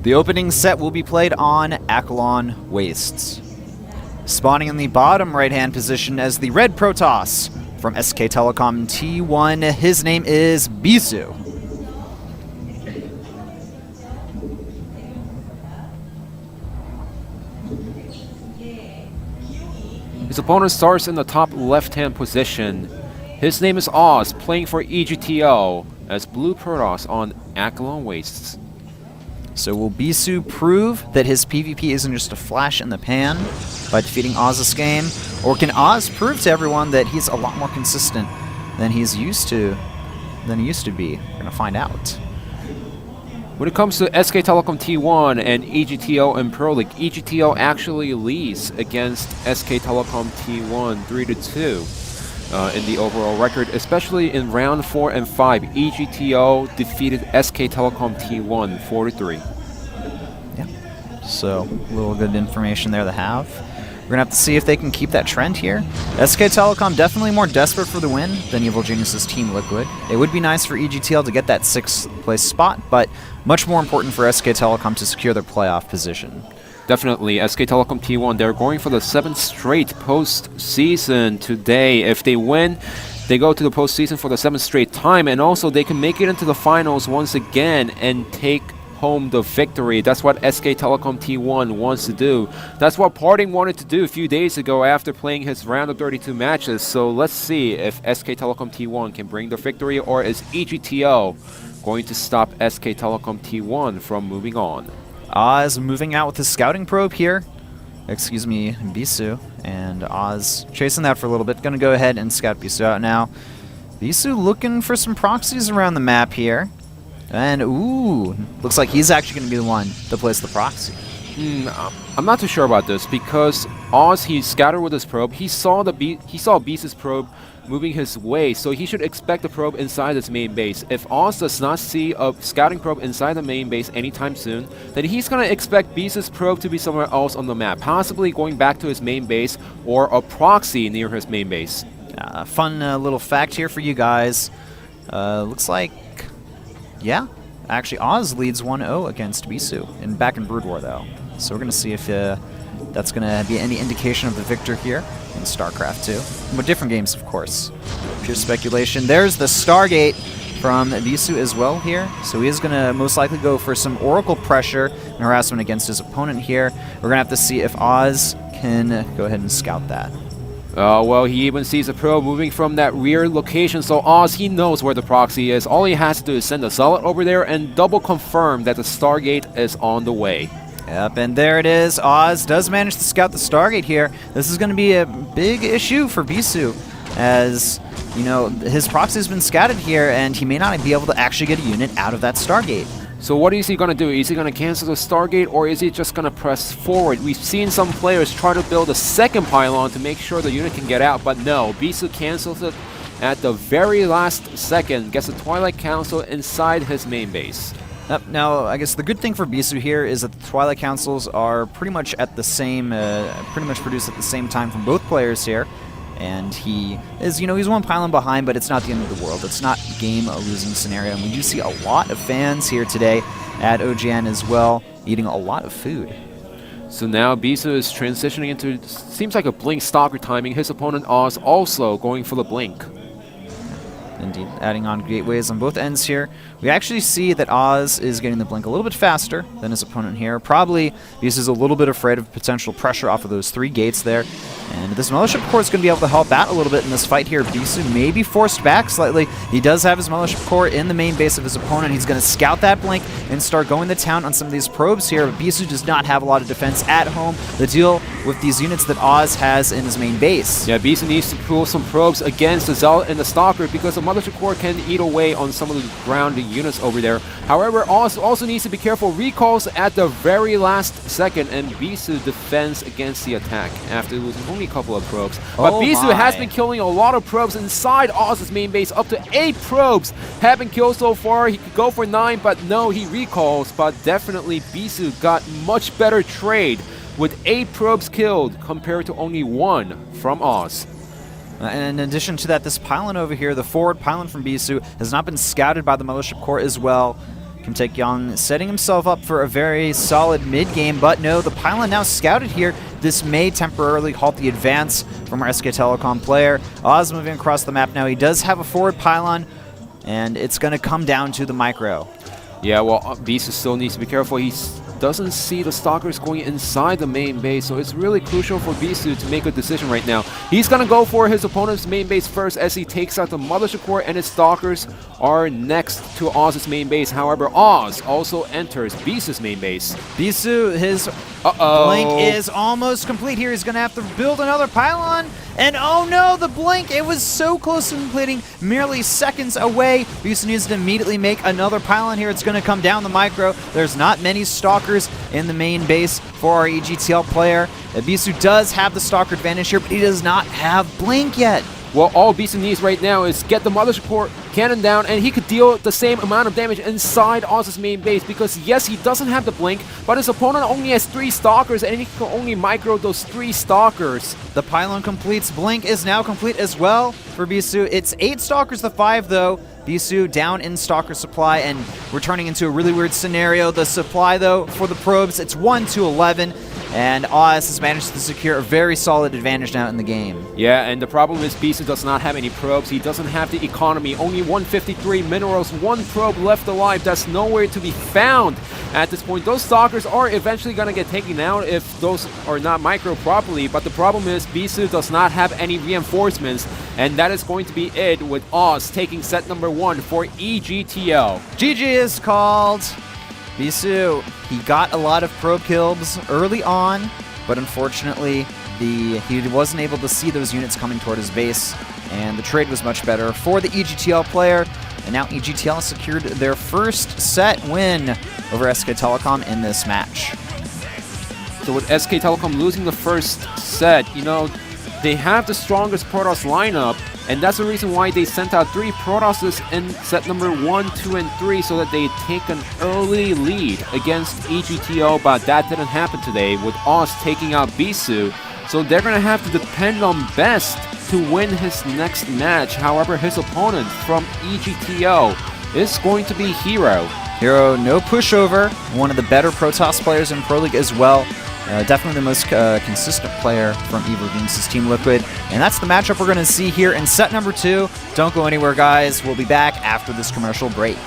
The opening set will be played on Akilon Wastes. Spawning in the bottom right-hand position as the red Protoss from SK Telecom T1. His name is Bisu. His opponent starts in the top left-hand position. His name is Oz, playing for EGTO as Blue Protoss on Akilon Wastes. So will Bisu prove that his PvP isn't just a flash in the pan by defeating Oz this game? Or can Oz prove to everyone that he's a lot more consistent than he used to be? We're going to find out. When it comes to SK Telecom T1 and EGTO and Pro League, EGTO actually leads against SK Telecom T1 3-2 in the overall record, especially in round 4 and 5. EGTO defeated SK Telecom T1 4-3. Yeah, so a little good information there to have. We're going to have to see if they can keep that trend here. SK Telecom definitely more desperate for the win than Evil Genius's Team Liquid. It would be nice for EGTL to get that 6th place spot, but much more important for SK Telecom to secure their playoff position. Definitely, SK Telecom T1, they're going for the 7th straight postseason today. If they win, they go to the postseason for the 7th straight time, and also they can make it into the finals once again and take home the victory. That's what SK Telecom T1 wants to do. That's what Parting wanted to do a few days ago after playing his round of 32 matches. So let's see if SK Telecom T1 can bring the victory, or is EGTO going to stop SK Telecom T1 from moving on? Oz moving out with his scouting probe here. Excuse me, Bisu. And Oz chasing that for a little bit. Going to go ahead and scout Bisu out now. Bisu looking for some proxies around the map here. And, ooh, looks like he's actually going to be the one to place the proxy. I'm not too sure about this, because Oz, he scattered with his probe. He saw Beast's probe moving his way, so he should expect the probe inside his main base. If Oz does not see a scouting probe inside the main base anytime soon, then he's going to expect Beast's probe to be somewhere else on the map, possibly going back to his main base or a proxy near his main base. Fun little fact here for you guys. Looks like, yeah, actually Oz leads 1-0 against Bisu back in Brood War, though. So we're going to see if that's going to be any indication of the victor here in StarCraft2. But different games, of course. Pure speculation. There's the Stargate from Bisu as well here. So he is going to most likely go for some Oracle pressure and harassment against his opponent here. We're going to have to see if Oz can go ahead and scout that. Well, he even sees a probe moving from that rear location, so Oz, he knows where the proxy is. All he has to do is send a Zealot over there and double confirm that the Stargate is on the way. Yep, and there it is. Oz does manage to scout the Stargate here. This is going to be a big issue for Bisu, as, you know, his proxy has been scouted here, and he may not be able to actually get a unit out of that Stargate. So what is he going to do? Is he going to cancel the Stargate, or is he just going to press forward? We've seen some players try to build a second pylon to make sure the unit can get out, but no, Bisu cancels it at the very last second, gets a Twilight Council inside his main base. Now, I guess the good thing for Bisu here is that the Twilight Councils are pretty much at the same, pretty much produced at the same time from both players here. And he is, you know, he's one pylon behind, but it's not the end of the world. It's not game-losing scenario. And we do see a lot of fans here today at OGN as well, eating a lot of food. So now Bisu is transitioning into, seems like a Blink Stalker timing. His opponent Oz also going for the Blink. Indeed, adding on gateways on both ends here. We actually see that Oz is getting the Blink a little bit faster than his opponent here. Probably Bisu is a little bit afraid of potential pressure off of those 3 gates there. And this Mothership Core is going to be able to help out a little bit in this fight here. Bisu may be forced back slightly. He does have his Mothership Core in the main base of his opponent. He's going to scout that Blink and start going to town on some of these probes here. But Bisu does not have a lot of defense at home to deal with these units that Oz has in his main base. Yeah, Bisu needs to pull some probes against the Zealot and the Stalker, because the Mothership Core can eat away on some of the ground units over there. However, Oz also needs to be careful. Recalls at the very last second, and Bisu defends against the attack after losing only a couple of probes. But Bisu has been killing a lot of probes inside Oz's main base. Up to 8 probes have been killed so far. He could go for 9, but no, he recalls. But definitely Bisu got much better trade with 8 probes killed compared to only 1 from Oz. And in addition to that, this pylon over here, the forward pylon from Bisu, has not been scouted by the Mothership Core as well. Kim Taek-young setting himself up for a very solid mid-game, but no, the pylon now scouted here. This may temporarily halt the advance from our SK Telecom player. Oz moving across the map now. He does have a forward pylon, and it's going to come down to the micro. Yeah, well, Bisu still needs to be careful. He doesn't see the Stalkers going inside the main base, so it's really crucial for Bisu to make a decision right now. He's going to go for his opponent's main base first as he takes out the Mothership Core, and his Stalkers are next to Oz's main base. However, Oz also enters Bisu's main base. Bisu, his blink is almost complete here. He's going to have to build another pylon. And oh no, the blink, it was so close to completing, merely seconds away. Bisu needs to immediately make another pylon here. It's going to come down the micro. There's not many Stalkers in the main base for our EGTL player. Bisu does have the Stalker advantage here, but he does not have blink yet. Well, all Bisu needs right now is get the Mothership Core cannon down, and he could deal the same amount of damage inside Oz's main base, because yes, he doesn't have the blink, but his opponent only has 3 Stalkers, and he can only micro those 3 Stalkers. The pylon completes. Blink is now complete as well for Bisu. It's 8 Stalkers to 5, though. Bisu down in Stalker supply, and we're turning into a really weird scenario. The supply, though, for the probes, it's 1 to 11. And Oz has managed to secure a very solid advantage now in the game. Yeah, and the problem is Bisu does not have any probes. He doesn't have the economy. Only 153 minerals, 1 probe left alive. That's nowhere to be found at this point. Those Stalkers are eventually going to get taken out if those are not micro properly. But the problem is Bisu does not have any reinforcements. And that is going to be it, with Oz taking set number 1 for EGTL. GG is called. Bisu, he got a lot of probe kills early on, but unfortunately he wasn't able to see those units coming toward his base, and the trade was much better for the EGTL player, and now EGTL secured their first set win over SK Telecom in this match. So with SK Telecom losing the first set, you know, they have the strongest Protoss lineup, and that's the reason why they sent out 3 Protosses in set number 1, 2, and 3 so that they take an early lead against EGTL, but that didn't happen today with Oz taking out Bisu. So they're going to have to depend on Best to win his next match. However, his opponent from EGTL is going to be Hero. Hero, no pushover, one of the better Protoss players in Pro League as well. Definitely the most consistent player from Evil Genius' Team Liquid. And that's the matchup we're going to see here in set number 2. Don't go anywhere, guys. We'll be back after this commercial break.